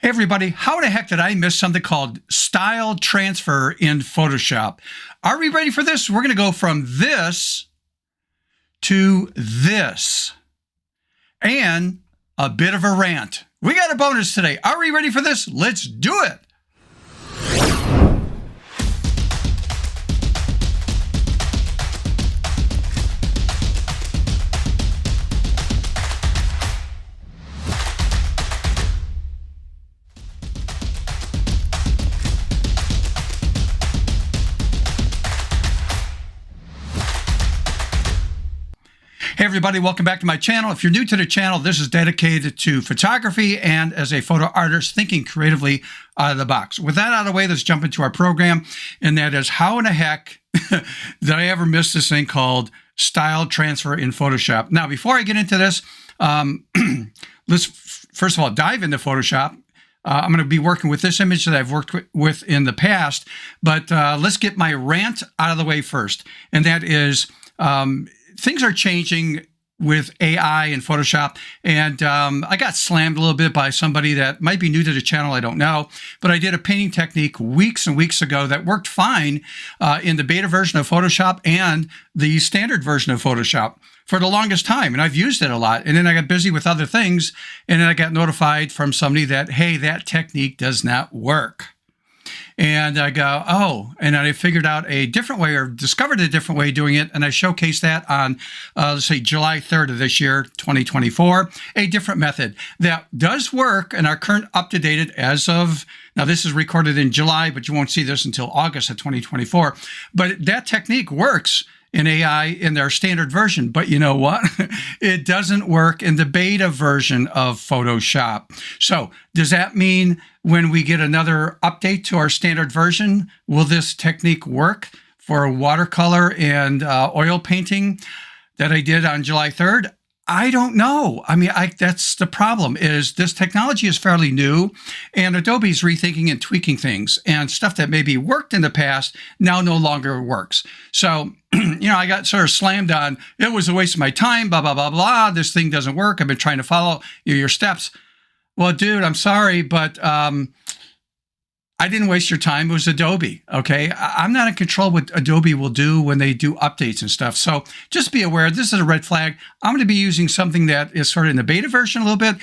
Hey everybody, how the heck did I miss something called style transfer in Photoshop? Are we ready for this? We're going to go from this to this and a bit of a rant. We got a bonus today. Are we ready for this? Let's do it. Hey everybody, welcome back to my channel. If you're new to the channel, this is dedicated to photography and as a photo artist thinking creatively out of the box. With that out of the way, let's jump into our program. And that is, how in the heck did I ever miss this thing called style transfer in Photoshop? Now, before I get into this, let's first of all dive into Photoshop. I'm going to be working with this image that I've worked with in the past, but let's get my rant out of the way first. And that is, things are changing with AI and Photoshop, and I got slammed a little bit by somebody that might be new to the channel, I don't know, but I did a painting technique weeks and weeks ago that worked fine in the beta version of Photoshop and the standard version of Photoshop for the longest time, and I've used it a lot, and then I got busy with other things, and then I got notified from somebody that, hey, that technique does not work. And I go, oh, and I figured out a different way, or discovered a different way of doing it. And I showcased that on, let's say, July 3rd of this year, 2024, a different method that does work and are current up-to-date as of, now this is recorded in July, but you won't see this until August of 2024. But that technique works in AI in their standard version. But you know what? It doesn't work in the beta version of Photoshop. So does that mean when we get another update to our standard version, will this technique work for watercolor and oil painting that I did on July 3rd? I don't know. I mean, that's the problem, is this technology is fairly new, and Adobe's rethinking and tweaking things, and stuff that maybe worked in the past now no longer works. So, I got sort of slammed on, it was a waste of my time, blah, blah, blah, blah. This thing doesn't work. I've been trying to follow your steps. Well, dude, I'm sorry, but I didn't waste your time. It was Adobe, okay? I'm not in control what Adobe will do when they do updates and stuff. So just be aware, this is a red flag. I'm going to be using something that is sort of in the beta version a little bit.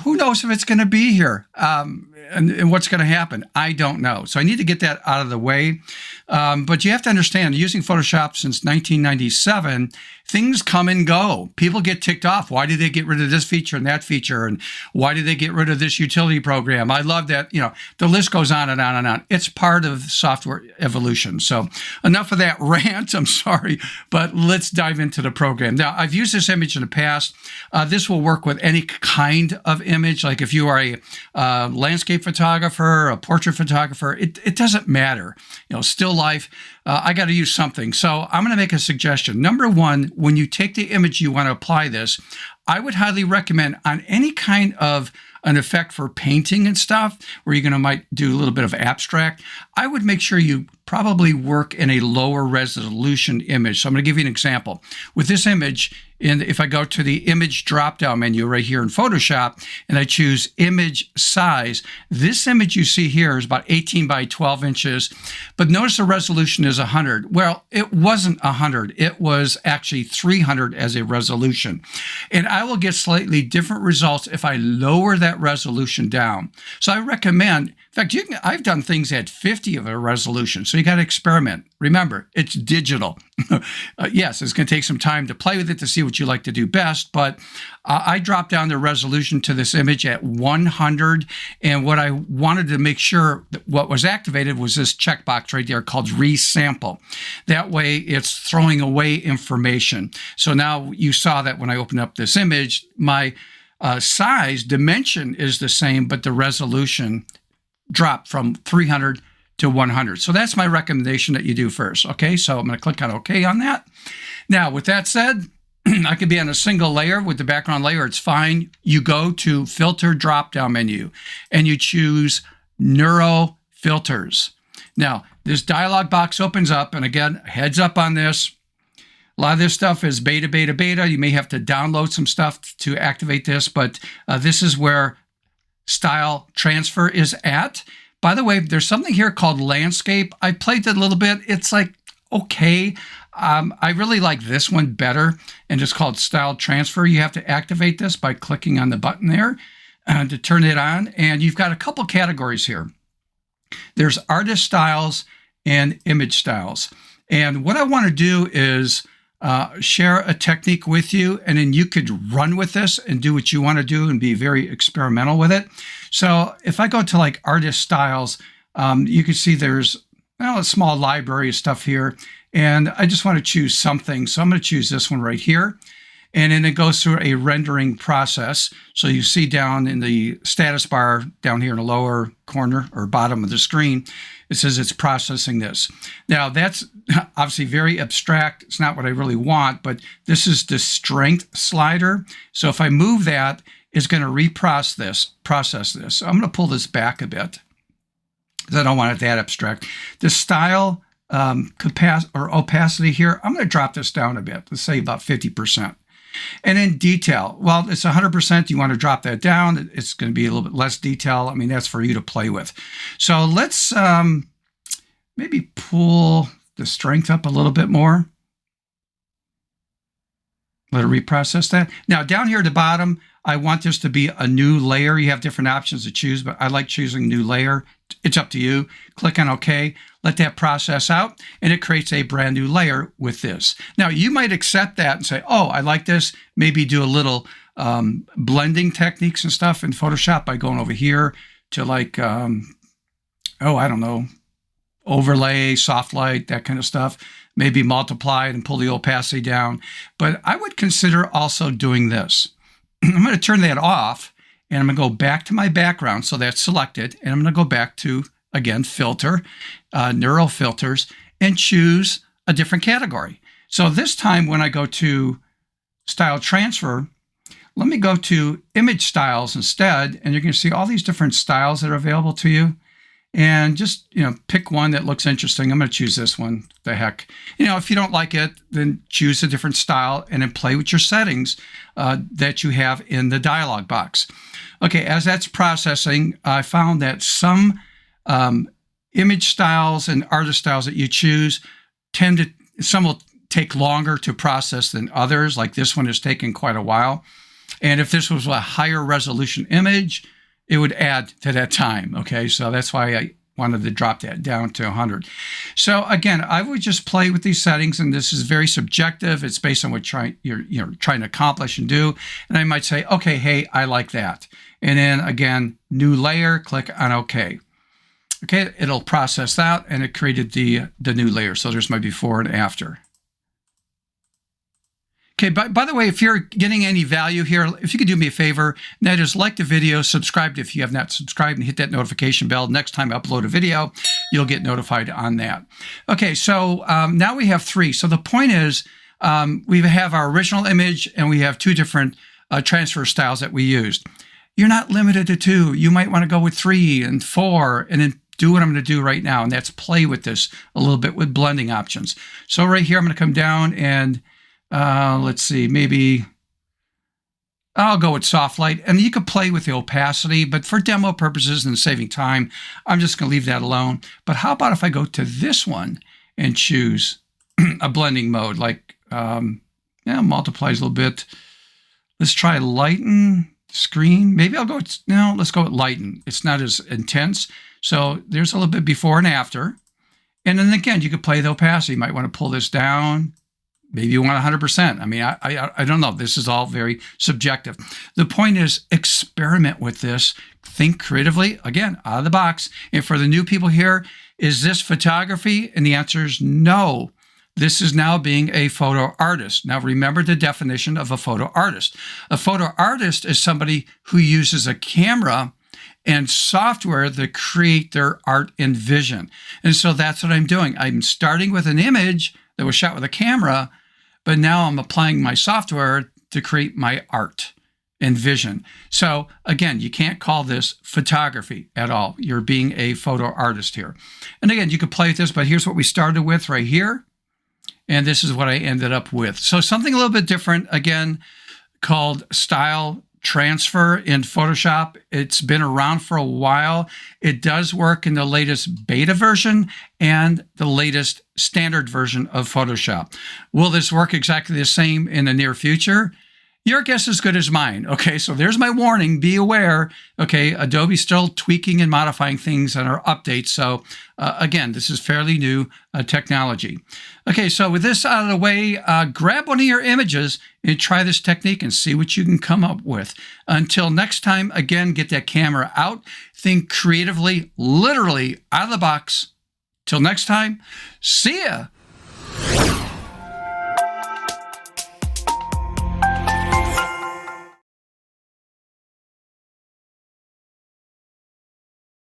Who knows if it's going to be here and what's going to happen? I don't know. So I need to get that out of the way. But you have to understand, using Photoshop since 1997, things come and go. People get ticked off. Why did they get rid of this feature and that feature? And why did they get rid of this utility program? I love that, the list goes on and on and on. It's part of software evolution. So enough of that rant, I'm sorry, but let's dive into the program. Now, I've used this image in the past. This will work with any kind of image. Like if you are a landscape photographer, a portrait photographer, it doesn't matter. Still life, I got to use something. So I'm going to make a suggestion. Number one, when you take the image you want to apply this, I would highly recommend on any kind of an effect for painting and stuff, where you're going to might do a little bit of abstract, I would make sure you probably work in a lower resolution image. So I'm going to give you an example. With this image, and if I go to the image drop-down menu right here in Photoshop, and I choose image size, this image you see here is about 18 by 12 inches, but notice the resolution is 100. Well, it wasn't 100. It was actually 300 as a resolution. And I will get slightly different results if I lower that resolution down. So I recommend, in fact, I've done things at 50 of a resolution, so you got to experiment. Remember, it's digital. Yes, it's going to take some time to play with it to see what you like to do best, but I dropped down the resolution to this image at 100, and what I wanted to make sure that what was activated was this checkbox right there called Resample. That way, it's throwing away information. So now you saw that when I opened up this image, my size dimension is the same, but the resolution dropped from 300 to 100. So that's my recommendation that you do first. Okay, so I'm going to click on OK on that. Now, with that said, I could be on a single layer with the background layer. It's fine. You go to Filter drop-down menu and you choose Neuro Filters. Now, this dialog box opens up, and again, heads up on this. A lot of this stuff is beta, beta, beta. You may have to download some stuff to activate this, but this is where style transfer is at. By the way, there's something here called landscape. I played it a little bit. It's like, okay. I really like this one better, and it's called style transfer. You have to activate this by clicking on the button there to turn it on. And you've got a couple categories here. There's artist styles and image styles. And what I want to do is share a technique with you, and then you could run with this and do what you want to do and be very experimental with it. So if I go to like artist styles, you can see there's a small library of stuff here, and I just want to choose something. So I'm going to choose this one right here. And then it goes through a rendering process. So you see down in the status bar down here in the lower corner or bottom of the screen, it says it's processing this. Now that's obviously very abstract. It's not what I really want, but this is the strength slider. So if I move that, it's going to process this. So I'm going to pull this back a bit because I don't want it that abstract. The style capacity or opacity here, I'm going to drop this down a bit. Let's say about 50%. And in detail, well, it's 100%. You want to drop that down. It's going to be a little bit less detail. I mean, that's for you to play with. So let's maybe pull the strength up a little bit more. Let it reprocess that. Now, down here at the bottom, I want this to be a new layer. You have different options to choose, but I like choosing new layer. It's up to you. Click on OK. Let that process out, and it creates a brand new layer with this. Now, you might accept that and say, oh, I like this. Maybe do a little blending techniques and stuff in Photoshop by going over here to like, I don't know, overlay, soft light, that kind of stuff. Maybe multiply it and pull the opacity down. But I would consider also doing this. I'm going to turn that off, and I'm going to go back to my background. So that's selected. And I'm going to go back to, again, filter, neural filters, and choose a different category. So this time when I go to style transfer, let me go to image styles instead. And you're going to see all these different styles that are available to you. And just, pick one that looks interesting. I'm going to choose this one. The heck. If you don't like it, then choose a different style and then play with your settings that you have in the dialog box. Okay, as that's processing, I found that some image styles and artist styles that you choose some will take longer to process than others. Like this one is taking quite a while. And if this was a higher resolution image, it would add to that time. Okay, so that's why I wanted to drop that down to 100. So again, I would just play with these settings, and this is very subjective. It's based on what you're trying to accomplish and do. And I might say, okay, hey, I like that. And then again, new layer, click on OK. Okay, it'll process that, and it created the new layer. So there's my before and after. Okay, by the way, if you're getting any value here, if you could do me a favor, and that is like the video, subscribe if you have not subscribed, and hit that notification bell. Next time I upload a video, you'll get notified on that. Okay, so now we have 3. So the point is we have our original image, and we have 2 different transfer styles that we used. You're not limited to 2. You might want to go with 3 and 4, and then do what I'm going to do right now, and that's play with this a little bit with blending options. So right here, I'm going to come down and let's see, maybe I'll go with soft light, and you could play with the opacity, but for demo purposes and saving time, I'm just going to leave that alone. But how about if I go to this one and choose a blending mode, like multiplies a little bit. Let's try lighten screen. Maybe I'll go with, no, let's go with lighten. It's not as intense. So there's a little bit before and after. And then again, you could play the opacity. You might want to pull this down. Maybe you want 100%. I mean, I don't know. This is all very subjective. The point is, experiment with this. Think creatively, again, out of the box. And for the new people here, is this photography? And the answer is no. This is now being a photo artist. Now, remember the definition of a photo artist. A photo artist is somebody who uses a camera and software to create their art and vision. And so that's what I'm doing. I'm starting with an image that was shot with a camera, but now I'm applying my software to create my art and vision. So again, you can't call this photography at all. You're being a photo artist here. And again, you could play with this, but here's what we started with right here. And this is what I ended up with. So something a little bit different, again, called style transfer in Photoshop. It's been around for a while. It does work in the latest beta version and the latest standard version of Photoshop. Will this work exactly the same in the near future? Your guess is as good as mine. Okay, so there's my warning. Be aware. Okay, Adobe's still tweaking and modifying things on our updates. So again, this is fairly new technology. Okay, so with this out of the way, grab one of your images and try this technique and see what you can come up with. Until next time, again, get that camera out. Think creatively, literally out of the box. Till next time, see ya.